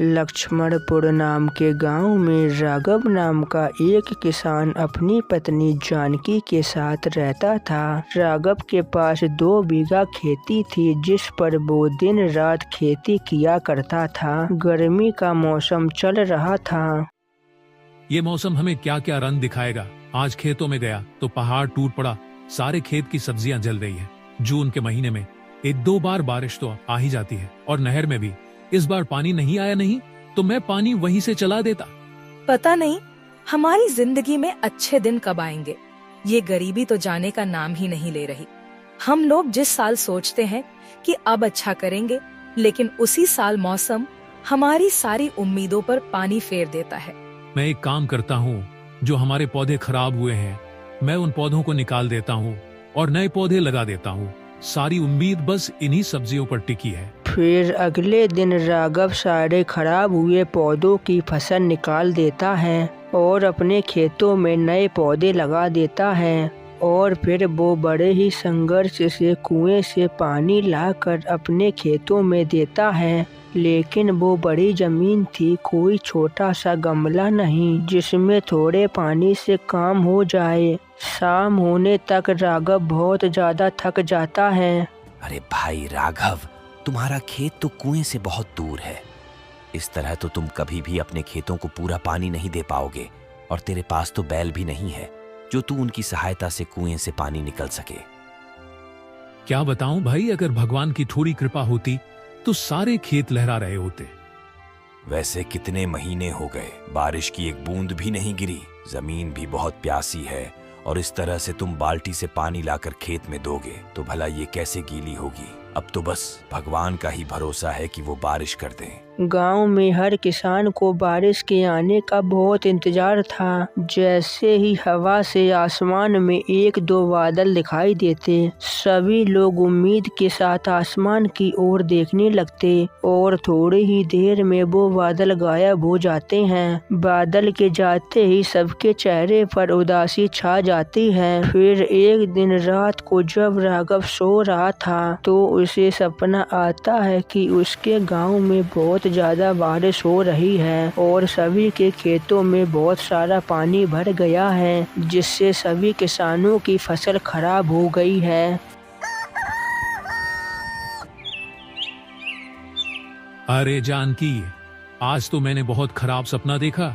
लक्ष्मणपुर नाम के गांव में राघव नाम का एक किसान अपनी पत्नी जानकी के साथ रहता था। राघव के पास 2 बीघा खेती थी जिस पर वो दिन रात खेती किया करता था। गर्मी का मौसम चल रहा था। ये मौसम हमें क्या क्या रंग दिखाएगा। आज खेतों में गया तो पहाड़ टूट पड़ा, सारे खेत की सब्जियां जल रही है। जून के महीने में 1-2 बार बारिश तो आ ही जाती है और नहर में भी इस बार पानी नहीं आया, नहीं तो मैं पानी वहीं से चला देता। पता नहीं हमारी जिंदगी में अच्छे दिन कब आएंगे। ये गरीबी तो जाने का नाम ही नहीं ले रही। हम लोग जिस साल सोचते हैं कि अब अच्छा करेंगे, लेकिन उसी साल मौसम हमारी सारी उम्मीदों पर पानी फेर देता है। मैं एक काम करता हूँ, जो हमारे पौधे खराब हुए हैं मैं उन पौधों को निकाल देता हूँ और नए पौधे लगा देता हूँ। सारी उम्मीद बस इन्हीं सब्जियों पर टिकी है। फिर अगले दिन राघव सारे खराब हुए पौधों की फसल निकाल देता है और अपने खेतों में नए पौधे लगा देता है और फिर वो बड़े ही संघर्ष से कुएं से पानी लाकर अपने खेतों में देता है। लेकिन वो बड़ी जमीन थी, कोई छोटा सा गमला नहीं जिसमें थोड़े पानी से काम हो जाए। शाम होने तक राघव बहुत ज्यादा थक जाता है। अरे भाई राघव, तुम्हारा खेत तो कुएं से बहुत दूर है। इस तरह तो तुम कभी भी अपने खेतों को पूरा पानी नहीं दे पाओगे और तेरे पास तो बैल भी नहीं है जो तू उनकी सहायता से कुएं से पानी निकल सके। क्या बताऊं भाई, अगर भगवान की थोड़ी कृपा होती तो सारे खेत लहरा रहे होते। वैसे कितने महीने हो गए, बारिश की एक बूंद भी नहीं गिरी। जमीन भी बहुत प्यासी है और इस तरह से तुम बाल्टी से पानी लाकर खेत में दोगे तो भला ये कैसे गीली होगी। अब तो बस भगवान का ही भरोसा है कि वो बारिश कर दें। गांव में हर किसान को बारिश के आने का बहुत इंतजार था। जैसे ही हवा से आसमान में 1-2 बादल दिखाई देते, सभी लोग उम्मीद के साथ आसमान की ओर देखने लगते और थोड़ी ही देर में वो बादल गायब हो जाते हैं। बादल के जाते ही सबके चेहरे पर उदासी छा जाती है। फिर एक दिन रात को जब राघव सो रहा था तो उसे सपना आता है कि उसके गांव में बहुत ज्यादा बारिश हो रही है और सभी के खेतों में बहुत सारा पानी भर गया है, जिससे सभी किसानों की फसल खराब हो गई है। अरे जानकी, आज तो मैंने बहुत खराब सपना देखा।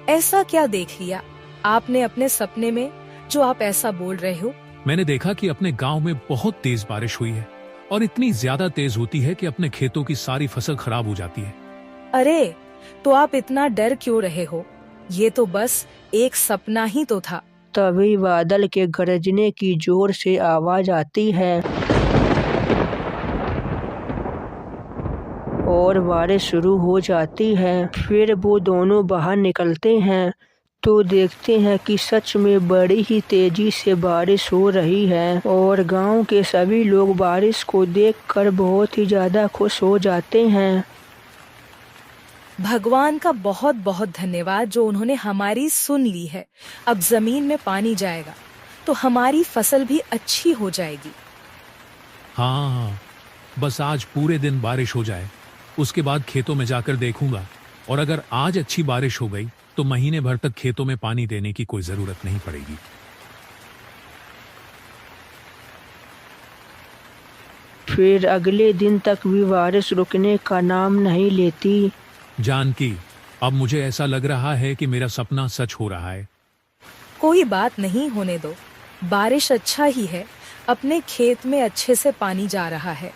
ऐसा क्या देख लिया आपने अपने सपने में जो आप ऐसा बोल रहे हो? मैंने देखा कि अपने गांव में बहुत तेज बारिश हुई है और इतनी ज्यादा तेज होती है कि अपने खेतों की सारी फसल खराब हो जाती है। अरे तो आप इतना डर क्यों रहे हो? ये तो बस एक सपना ही तो था। तभी बादल के गरजने की जोर से आवाज आती है और बारिश शुरू हो जाती है। फिर वो दोनों बाहर निकलते हैं तो देखते हैं कि सच में बड़ी ही तेजी से बारिश हो रही है और गांव के सभी लोग बारिश को देखकर बहुत ही ज्यादा खुश हो जाते हैं। भगवान का बहुत बहुत धन्यवाद जो उन्होंने हमारी सुन ली है। अब जमीन में पानी जाएगा तो हमारी फसल भी अच्छी हो जाएगी। हाँ, बस आज पूरे दिन बारिश हो जाए, उसके बाद खेतों में जाकर देखूंगा और अगर आज अच्छी बारिश हो गई तो महीने भर तक खेतों में पानी देने की कोई जरूरत नहीं पड़ेगी। फिर अगले दिन तक भी बारिश रुकने का नाम नहीं लेती। जानकी, अब मुझे ऐसा लग रहा है कि मेरा सपना सच हो रहा है। कोई बात नहीं, होने दो। बारिश अच्छा ही है, अपने खेत में अच्छे से पानी जा रहा है।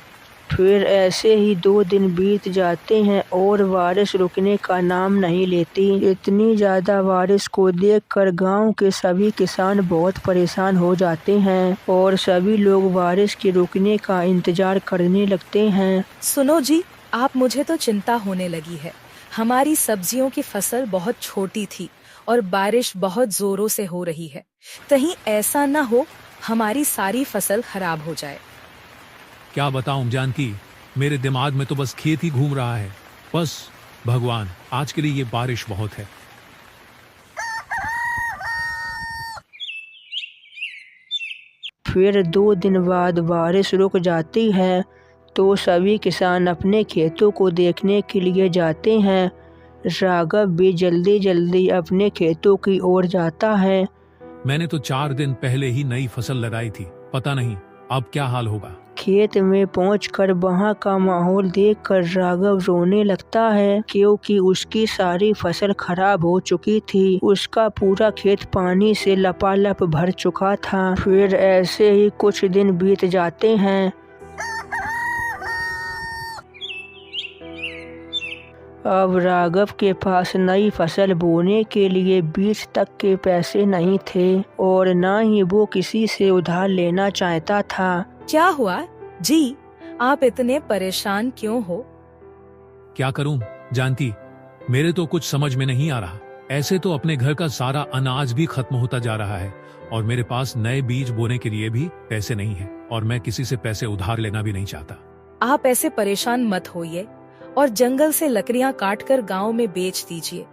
फिर ऐसे ही 2 दिन बीत जाते हैं और बारिश रुकने का नाम नहीं लेती। इतनी ज्यादा बारिश को देखकर गांव के सभी किसान बहुत परेशान हो जाते हैं और सभी लोग बारिश के रुकने का इंतजार करने लगते हैं। सुनो जी, आप मुझे तो चिंता होने लगी है। हमारी सब्जियों की फसल बहुत छोटी थी और बारिश बहुत जोरों से हो रही है। कहीं ऐसा ना हो हमारी सारी फसल खराब हो जाए। क्या बताऊं जानकी, मेरे दिमाग में तो बस खेत ही घूम रहा है। बस भगवान, आज के लिए ये बारिश बहुत है। फिर 2 दिन बाद बारिश रुक जाती है तो सभी किसान अपने खेतों को देखने के लिए जाते हैं। राघव भी जल्दी जल्दी अपने खेतों की ओर जाता है। मैंने तो 4 दिन पहले ही नई फसल लगाई थी, पता नहीं अब क्या हाल होगा। खेत में पहुंचकर वहां का माहौल देखकर राघव रोने लगता है, क्योंकि उसकी सारी फसल खराब हो चुकी थी। उसका पूरा खेत पानी से लपालप भर चुका था। फिर ऐसे ही कुछ दिन बीत जाते हैं। अब राघव के पास नई फसल बोने के लिए बीज तक के पैसे नहीं थे और ना ही वो किसी से उधार लेना चाहता था। क्या हुआ जी, आप इतने परेशान क्यों हो? क्या करूं जानकी, मेरे तो कुछ समझ में नहीं आ रहा। ऐसे तो अपने घर का सारा अनाज भी खत्म होता जा रहा है और मेरे पास नए बीज बोने के लिए भी पैसे नहीं है और मैं किसी से पैसे उधार लेना भी नहीं चाहता। आप ऐसे परेशान मत होइए और जंगल से लकड़ियां काटकर गांव में बेच दीजिए।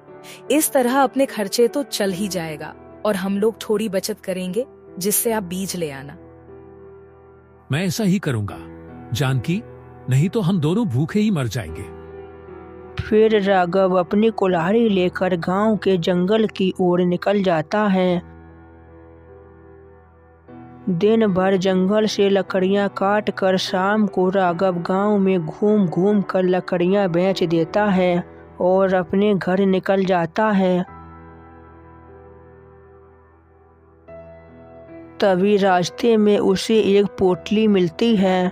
इस तरह अपने खर्चे तो चल ही जाएगा और हम लोग थोड़ी बचत करेंगे जिससे आप बीज ले आना। मैं ऐसा ही करूंगा जानकी, नहीं तो हम दोनों भूखे ही मर जाएंगे। फिर राघव अपनी कुल्हाड़ी लेकर गांव के जंगल की ओर निकल जाता है। दिन भर जंगल से लकड़ियां काट कर शाम को राघव गांव में घूम घूम कर लकड़ियां बेच देता है और अपने घर निकल जाता है। तभी रास्ते में उसे एक पोटली मिलती है,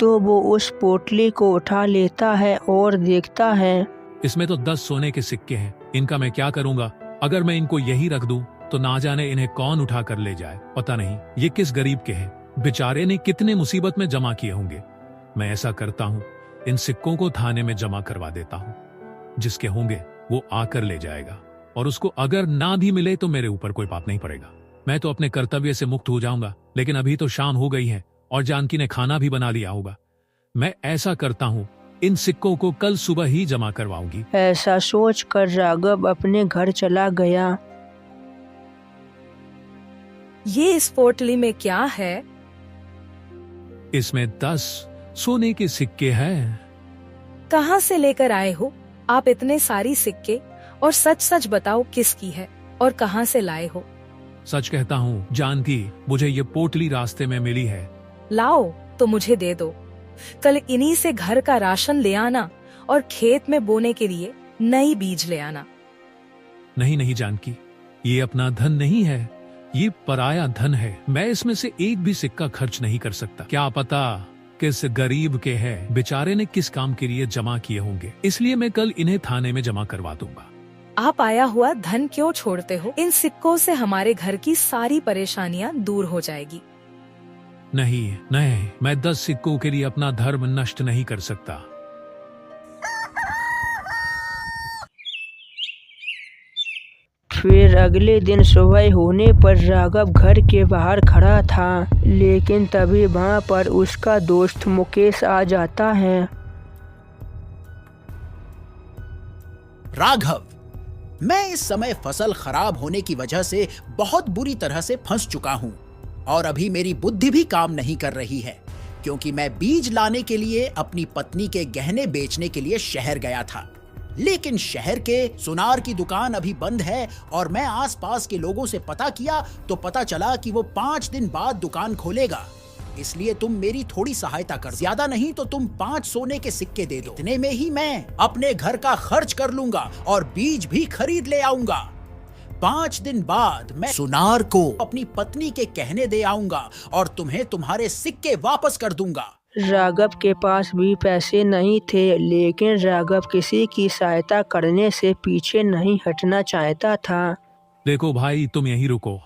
तो वो उस पोटली को उठा लेता है और देखता है। इसमें तो 10 सोने के सिक्के हैं, इनका मैं क्या करूंगा? अगर मैं इनको यही रख दूं तो ना जाने इन्हें कौन उठा कर ले जाए। पता नहीं ये किस गरीब के हैं, बेचारे ने कितने मुसीबत में जमा किए होंगे। मैं ऐसा करता हूँ, इन सिक्कों को थाने में जमा करवा देता हूँ। जिसके होंगे वो आकर ले जाएगा और उसको अगर ना भी मिले तो मेरे ऊपर कोई पाप नहीं पड़ेगा। मैं तो अपने कर्तव्य से मुक्त हो जाऊंगा। लेकिन अभी तो शाम हो गई है और जानकी ने खाना भी बना लिया होगा। मैं ऐसा करता हूँ, इन सिक्कों को कल सुबह ही जमा करवाऊंगी। ऐसा सोचकर राघव अपने घर चला गया। ये इस पोटली में क्या है? इसमें 10 सोने के सिक्के हैं। कहाँ से लेकर आए हो आप इतने सारी सिक्के? और सच सच बताओ किसकी है और कहाँ से लाए हो? सच कहता हूँ जानकी, मुझे ये पोटली रास्ते में मिली है। लाओ तो मुझे दे दो। कल इन्हीं से घर का राशन ले आना और खेत में बोने के लिए नई बीज ले आना। नहीं नहीं जानकी, ये अपना धन नहीं है, ये पराया धन है। मैं इसमें से एक भी सिक्का खर्च नहीं कर सकता। क्या पता किस गरीब के हैं, बेचारे ने किस काम के लिए जमा किए होंगे। इसलिए मैं कल इन्हें थाने में जमा करवा दूंगा। आप आया हुआ धन क्यों छोड़ते हो? इन सिक्कों से हमारे घर की सारी परेशानियां दूर हो जाएगी। नहीं नहीं, मैं 10 सिक्कों के लिए अपना धर्म नष्ट नहीं कर सकता। फिर अगले दिन सुबह होने पर राघव घर के बाहर खड़ा था, लेकिन तभी वहां पर उसका दोस्त मुकेश आ जाता है। राघव, मैं इस समय फसल खराब होने की वजह से बहुत बुरी तरह से फंस चुका हूं और अभी मेरी बुद्धि भी काम नहीं कर रही है, क्योंकि मैं बीज लाने के लिए अपनी पत्नी के गहने बेचने के लिए शहर गया था। लेकिन शहर के सुनार की दुकान अभी बंद है और मैं आसपास के लोगों से पता किया तो पता चला कि वो 5 दिन बाद दुकान खोलेगा। इसलिए तुम मेरी थोड़ी सहायता कर, ज्यादा नहीं तो तुम 5 सोने के सिक्के दे दो। इतने में ही मैं अपने घर का खर्च कर लूंगा और बीज भी खरीद ले आऊंगा। 5 दिन बाद मैं सुनार को अपनी पत्नी के कहने दे आऊंगा और तुम्हें तुम्हारे सिक्के वापस कर दूंगा। राघव के पास भी पैसे नहीं थे, लेकिन राघव किसी की सहायता करने से पीछे नहीं हटना चाहता था। देखो भाई, तुम यहीं रुको,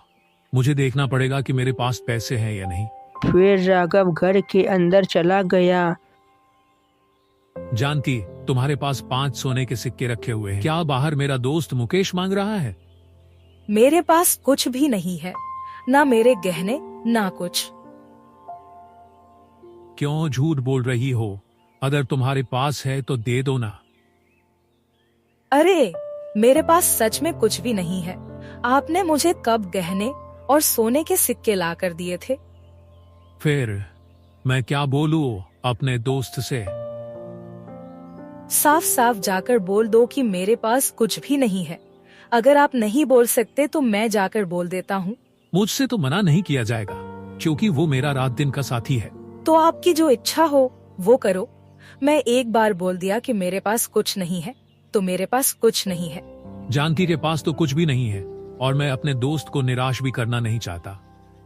मुझे देखना पड़ेगा कि मेरे पास पैसे हैं या नहीं। फिर राघव घर के अंदर चला गया। जानकी, तुम्हारे पास 5 सोने के सिक्के रखे हुए हैं। क्या बाहर मेरा दोस्त मुकेश मांग रहा है? मेरे पास कुछ भी नहीं है, ना मेरे गहने ना कुछ। क्यों झूठ बोल रही हो? अगर तुम्हारे पास है तो दे दो ना। अरे, मेरे पास सच में कुछ भी नहीं है। आपने मुझे कब गहने और सोने के सिक्के ला कर दिए थे? फिर मैं क्या बोलूं? अपने दोस्त से। साफ साफ जाकर बोल दो कि मेरे पास कुछ भी नहीं है। अगर आप नहीं बोल सकते तो मैं जाकर बोल देता हूँ। मुझसे तो मना नहीं किया जाएगा, क्योंकि वो मेरा रात दिन का साथी है। तो आपकी जो इच्छा हो वो करो। मैं एक बार बोल दिया कि मेरे पास कुछ नहीं है, तो मेरे पास कुछ नहीं है। जानकी के पास तो कुछ भी नहीं है, और मैं अपने दोस्त को निराश भी करना नहीं चाहता।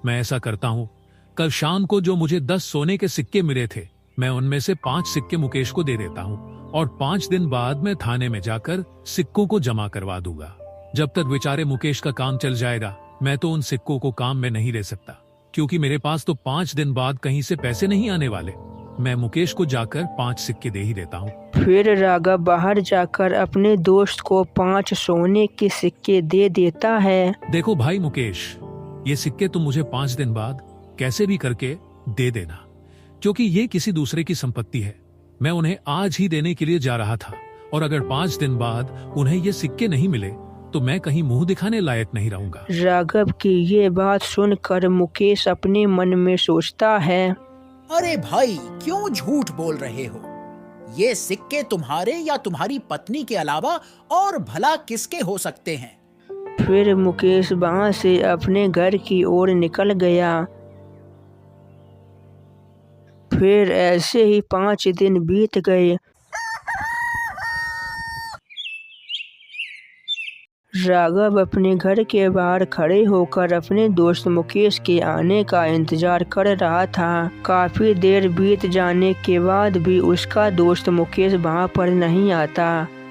मैं ऐसा करता हूँ, कल शाम को जो मुझे 10 सोने के सिक्के मिले थे, मैं उनमें से 5 सिक्के मुकेश को दे देता हूँ, और 5 दिन बाद मैं थाने में जाकर सिक्कों को जमा करवा दूंगा। जब तक बेचारे मुकेश का काम चल जाएगा, मैं तो उन सिक्कों को काम में नहीं ले सकता, क्योंकि मेरे पास तो 5 दिन बाद कहीं से पैसे नहीं आने वाले। मैं मुकेश को जाकर 5 सिक्के दे ही देता हूँ। फिर राघव बाहर जाकर अपने दोस्त को 5 सोने के सिक्के दे देता है। देखो भाई मुकेश, ये सिक्के तुम मुझे 5 दिन बाद कैसे भी करके दे देना, क्योंकि ये किसी दूसरे की संपत्ति है। मैं उन्हें आज ही देने के लिए जा रहा था, और अगर 5 दिन बाद उन्हें ये सिक्के नहीं मिले तो मैं कहीं मुंह दिखाने लायक नहीं रहूंगा। राघव की ये बात सुनकर मुकेश अपने मन में सोचता है, अरे भाई, क्यों झूठ बोल रहे हो? ये सिक्के तुम्हारे या तुम्हारी पत्नी के अलावा और भला किसके हो सकते हैं? फिर मुकेश वहां से अपने घर की ओर निकल गया। फिर ऐसे ही 5 दिन बीत गए। राघव अपने घर के बाहर खड़े होकर अपने दोस्त मुकेश के आने का इंतजार कर रहा था। काफी देर बीत जाने के बाद भी उसका दोस्त मुकेश वहां पर नहीं आता।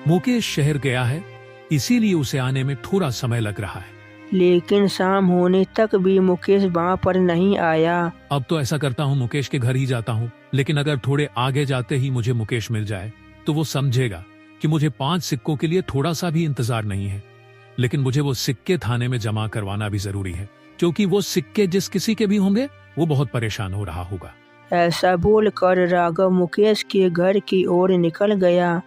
मुकेश शहर गया है, इसीलिए उसे आने में थोड़ा समय लग रहा है। लेकिन शाम होने तक भी मुकेश वहां पर नहीं आया। अब तो ऐसा करता हूँ, मुकेश के घर ही जाता हूँ। लेकिन अगर थोड़े आगे जाते ही मुझे मुकेश मिल जाए तो वो समझेगा कि मुझे 5 सिक्कों के लिए थोड़ा सा भी इंतजार नहीं है। लेकिन मुझे वो सिक्के थाने में जमा करवाना भी जरूरी है, क्योंकि वो सिक्के जिस किसी के भी होंगे वो बहुत परेशान हो रहा होगा। ऐसा बोलकर राघव मुकेश के घर की ओर निकल गया।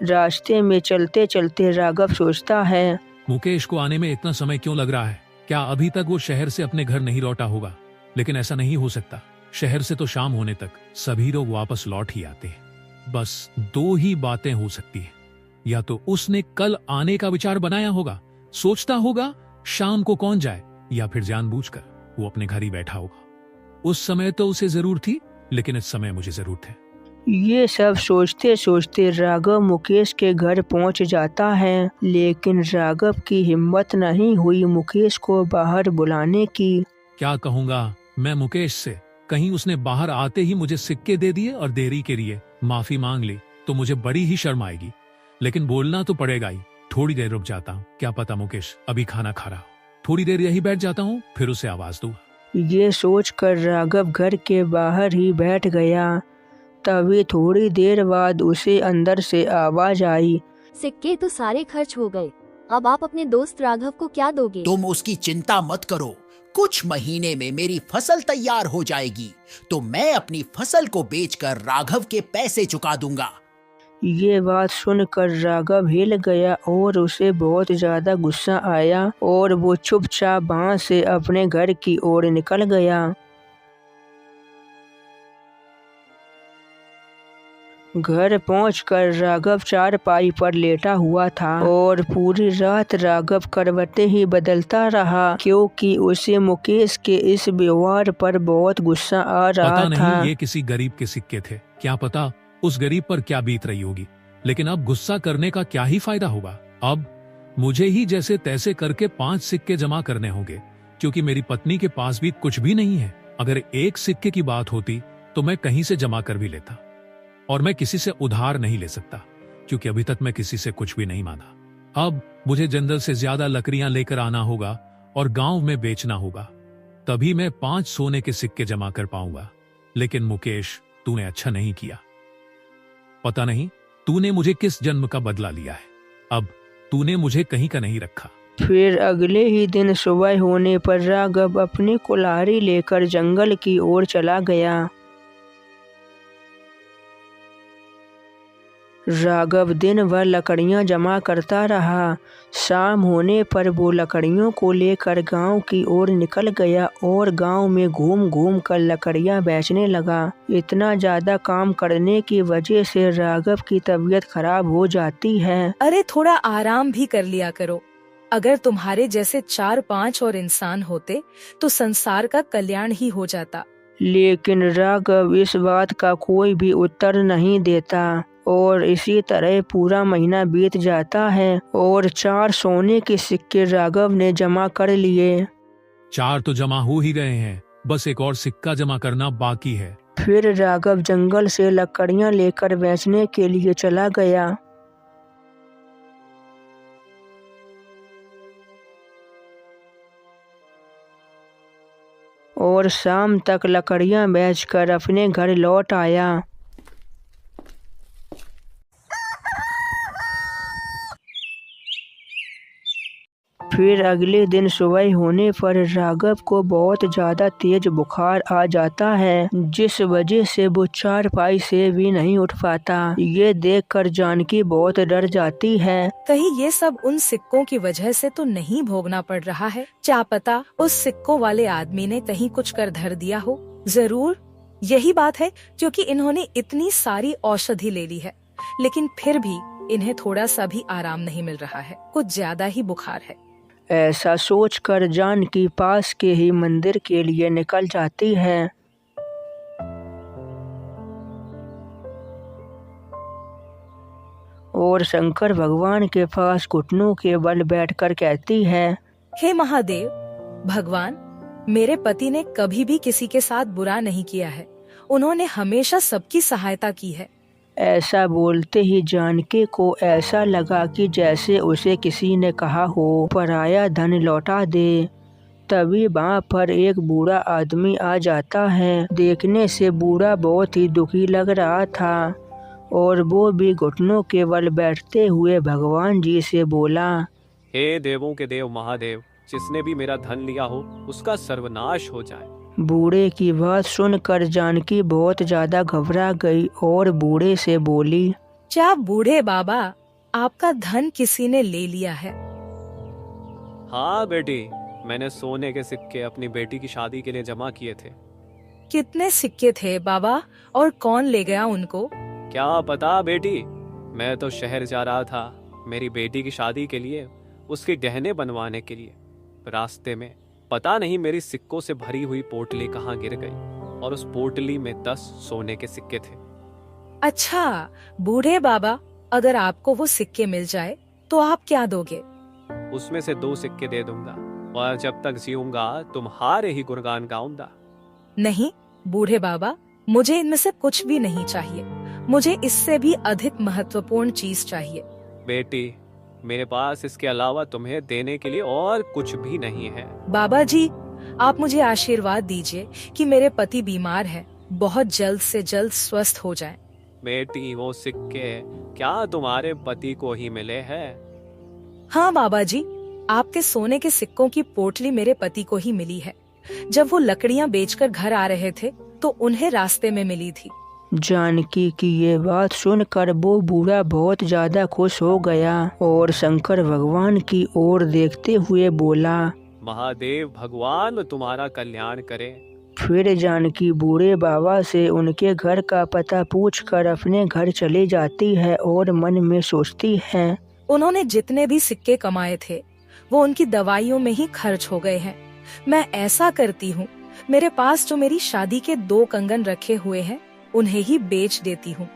रास्ते में चलते चलते राघव सोचता है, मुकेश को आने में इतना समय क्यों लग रहा है? क्या अभी तक वो शहर से अपने घर नहीं लौटा होगा? लेकिन ऐसा नहीं हो सकता। शहर से तो शाम होने तक सभी लोग वापस लौट ही आते हैं। बस 2 ही बातें हो सकती है, या तो उसने कल आने का विचार बनाया होगा, सोचता होगा शाम को कौन जाए, या फिर जानबूझकर वो अपने घर ही बैठा होगा। उस समय तो उसे जरूर थी, लेकिन इस समय मुझे जरूरत है। ये सब सोचते सोचते राघव मुकेश के घर पहुंच जाता है। लेकिन राघव की हिम्मत नहीं हुई मुकेश को बाहर बुलाने की। क्या कहूंगा मैं मुकेश से? कहीं उसने बाहर आते ही मुझे सिक्के दे दिए और देरी के लिए माफी मांग ली तो मुझे बड़ी ही शर्म आएगी। लेकिन बोलना तो पड़ेगा ही। थोड़ी देर रुक जाता हूँ, क्या पता मुकेश अभी खाना खा रहा हो। थोड़ी देर यही बैठ जाता हूँ, फिर उसे आवाज दूंगा। ये सोचकर राघव घर के बाहर ही बैठ गया। तभी थोड़ी देर बाद उसे अंदर से आवाज आई, सिक्के तो सारे खर्च हो गए, अब आप अपने दोस्त राघव को क्या दोगे? तुम उसकी चिंता मत करो, कुछ महीने में मेरी फसल तैयार हो जाएगी, तो मैं अपनी फसल को बेचकर राघव के पैसे चुका दूंगा। ये बात सुनकर राघव हिल गया और उसे बहुत ज्यादा गुस्सा आया और वो चुपचाप वहां से अपने घर की ओर निकल गया। घर पहुंचकर राघव चारपाई पर लेटा हुआ था और पूरी रात राघव करवटें ही बदलता रहा, क्योंकि उसे मुकेश के इस व्यवहार पर बहुत गुस्सा आ रहा पता था। नहीं ये किसी गरीब के सिक्के थे, क्या पता उस गरीब पर क्या बीत रही होगी। लेकिन अब गुस्सा करने का क्या ही फायदा होगा। अब मुझे ही जैसे तैसे करके 5 सिक्के जमा करने होंगे, क्योंकि मेरी पत्नी के पास भी कुछ भी नहीं है। अगर 1 सिक्के की बात होती तो मैं कहीं से जमा कर भी लेता, और मैं किसी से उधार नहीं ले सकता, क्योंकि अभी तक मैं किसी से कुछ भी नहीं मांगा। अब मुझे जंगल से ज्यादा लकड़ियां लेकर आना होगा और गांव में बेचना होगा, तभी मैं 5 सोने के सिक्के जमा कर पाऊंगा। लेकिन मुकेश, तूने अच्छा नहीं किया। पता नहीं तूने मुझे किस जन्म का बदला लिया है। अब तूने मुझे कहीं का नहीं रखा। फिर अगले ही दिन सुबह होने पर राघव अपनी कुल्हाड़ी लेकर जंगल की ओर चला गया। राघव दिन भर लकड़ियां जमा करता रहा। शाम होने पर वो लकड़ियों को लेकर गांव की ओर निकल गया और गांव में घूम घूम कर लकड़ियां बेचने लगा। इतना ज्यादा काम करने की वजह से राघव की तबीयत खराब हो जाती है। अरे थोड़ा आराम भी कर लिया करो। अगर तुम्हारे जैसे 4-5 और इंसान होते तो संसार का कल्याण ही हो जाता। लेकिन राघव इस बात का कोई भी उत्तर नहीं देता और इसी तरह पूरा महीना बीत जाता है और 4 सोने के सिक्के राघव ने जमा कर लिए। 4 तो जमा हो ही गए हैं, बस एक और सिक्का जमा करना बाकी है। फिर राघव जंगल से लकड़ियां लेकर बेचने के लिए चला गया। और शाम तक लकड़ियां बेचकर अपने घर लौट आया। फिर अगले दिन सुबह होने पर राघव को बहुत ज्यादा तेज बुखार आ जाता है, जिस वजह से वो चारपाई से भी नहीं उठ पाता। ये देखकर जानकी बहुत डर जाती है। कहीं ये सब उन सिक्कों की वजह से तो नहीं भोगना पड़ रहा है? क्या पता उस सिक्कों वाले आदमी ने कहीं कुछ कर धर दिया हो। जरूर यही बात है, क्योंकि इन्होंने इतनी सारी औषधि ले ली है, लेकिन फिर भी इन्हें थोड़ा सा भी आराम नहीं मिल रहा है। कुछ ज्यादा ही बुखार है। ऐसा सोचकर जानकी पास के ही मंदिर के लिए निकल जाती है। और शंकर भगवान के पास घुटनों के बल बैठकर कहती है, हे महादेव भगवान, मेरे पति ने कभी भी किसी के साथ बुरा नहीं किया है। उन्होंने हमेशा सबकी सहायता की है। ऐसा बोलते ही जानकी को ऐसा लगा कि जैसे उसे किसी ने कहा हो, पराया धन लौटा दे। तभी वहाँ पर एक बूढ़ा आदमी आ जाता है। देखने से बूढ़ा बहुत ही दुखी लग रहा था और वो भी घुटनों के बल बैठते हुए भगवान जी से बोला, हे देवों के देव महादेव, जिसने भी मेरा धन लिया हो उसका सर्वनाश हो जाए। बूढ़े की बात सुनकर जानकी बहुत ज्यादा घबरा गई और बूढ़े से बोली, क्या बूढ़े बाबा, आपका धन किसी ने ले लिया है? हाँ बेटी, मैंने सोने के सिक्के अपनी बेटी की शादी के लिए जमा किए थे। कितने सिक्के थे बाबा, और कौन ले गया उनको? क्या पता बेटी, मैं तो शहर जा रहा था मेरी बेटी की शादी के लिए, उसके गहने बनवाने के लिए। रास्ते में पता नहीं मेरी सिक्कों से भरी हुई पोटली कहाँ गिर गई और उस पोटली में 10 सोने के सिक्के थे। अच्छा बूढ़े बाबा, अगर आपको वो सिक्के मिल जाए तो आप क्या दोगे? उसमें से 2 सिक्के दे दूंगा और जब तक जीऊंगा तुम्हारे ही गुणगान गाऊंगा। नहीं बूढ़े बाबा, मुझे इनमें से कुछ भी नहीं चाहिए। मुझे इससे भी अधिक महत्वपूर्ण चीज चाहिए। बेटी, मेरे पास इसके अलावा तुम्हें देने के लिए और कुछ भी नहीं है। बाबा जी, आप मुझे आशीर्वाद दीजिए कि मेरे पति बीमार है, बहुत जल्द से जल्द स्वस्थ हो जाएं। बेटी, वो सिक्के क्या तुम्हारे पति को ही मिले हैं? हाँ बाबा जी, आपके सोने के सिक्कों की पोटली मेरे पति को ही मिली है। जब वो लकड़ियाँ बेचकर घर आ रहे थे तो उन्हें रास्ते में मिली थी। जानकी की ये बात सुनकर वो बूढ़ा बहुत ज्यादा खुश हो गया और शंकर भगवान की ओर देखते हुए बोला, महादेव भगवान तुम्हारा कल्याण करे। फिर जानकी बूढ़े बाबा से उनके घर का पता पूछकर अपने घर चली जाती है और मन में सोचती है, उन्होंने जितने भी सिक्के कमाए थे वो उनकी दवाइयों में ही खर्च हो गए हैं। मैं ऐसा करती हूँ, मेरे पास जो मेरी शादी के 2 कंगन रखे हुए हैं उन्हें ही बेच देती हूँ।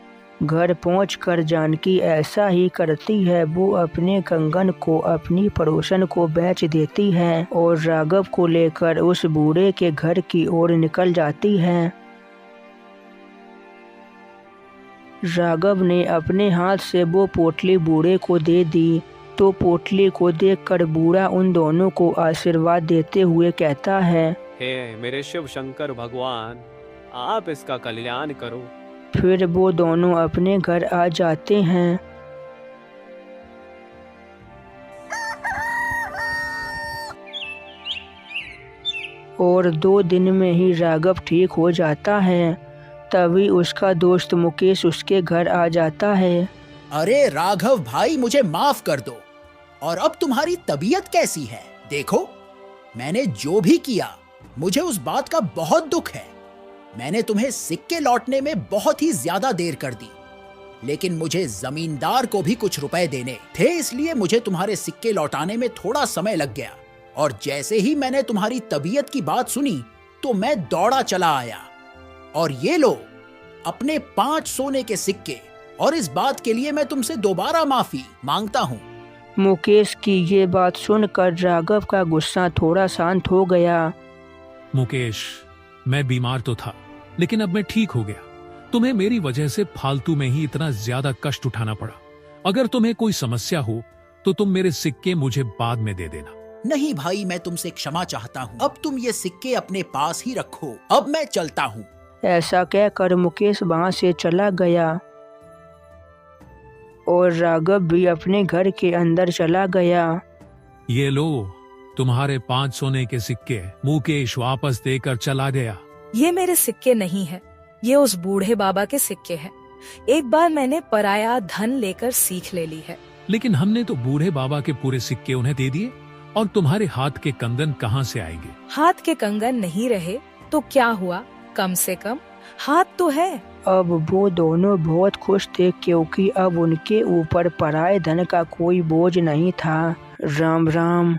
घर पहुंचकर जानकी ऐसा ही करती है। वो अपने कंगन को अपनी पड़ोसन को बेच देती है और राघव को लेकर उस बूढ़े के घर की ओर निकल जाती है। राघव ने अपने हाथ से वो पोटली बूढ़े को दे दी तो पोटली को देखकर बूढ़ा उन दोनों को आशीर्वाद देते हुए कहता है, हे मेरे शिव शंकर भगवान, आप इसका कल्याण करो। फिर वो दोनों अपने घर आ जाते हैं। और 2 दिन में ही राघव ठीक हो जाता है। तभी उसका दोस्त मुकेश उसके घर आ जाता है। अरे राघव भाई, मुझे माफ कर दो। और अब तुम्हारी तबीयत कैसी है? देखो, मैंने जो भी किया, मुझे उस बात का बहुत दुख है। मैंने तुम्हें सिक्के लौटने में बहुत ही ज्यादा देर कर दी, लेकिन मुझे जमींदार को भी कुछ रुपए देने थे, इसलिए मुझे तुम्हारे सिक्के लौटाने में थोड़ा समय लग गया। और जैसे ही मैंने तुम्हारी तबीयत की बात सुनी तो मैं दौड़ा चला आया। और ये लो अपने 5 सोने के सिक्के, और इस बात के लिए मैं तुमसे दोबारा माफी मांगता हूँ। मुकेश की ये बात सुनकर राघव का गुस्सा थोड़ा शांत हो गया। मुकेश, मैं बीमार तो था, लेकिन अब मैं ठीक हो गया। तुम्हें मेरी वजह से फालतू में ही इतना ज्यादा कष्ट उठाना पड़ा। अगर तुम्हें कोई समस्या हो तो तुम मेरे सिक्के मुझे बाद में दे देना। नहीं भाई, मैं तुमसे क्षमा चाहता हूँ। अब तुम ये सिक्के अपने पास ही रखो। अब मैं चलता हूँ। ऐसा कहकर मुकेश वहां से चला गया और राघव भी अपने घर के अंदर चला गया। ये लो तुम्हारे 5 सोने के सिक्के। मुकेश वापस देकर चला गया। ये मेरे सिक्के नहीं है, ये उस बूढ़े बाबा के सिक्के हैं। एक बार मैंने पराया धन लेकर सीख ले ली है। लेकिन हमने तो बूढ़े बाबा के पूरे सिक्के उन्हें दे दिए, और तुम्हारे हाथ के कंगन कहाँ से आएंगे? हाथ के कंगन नहीं रहे तो क्या हुआ, कम से कम हाथ तो है। अब वो दोनों बहुत खुश थे, क्योंकि अब उनके ऊपर पराये धन का कोई बोझ नहीं था। राम राम।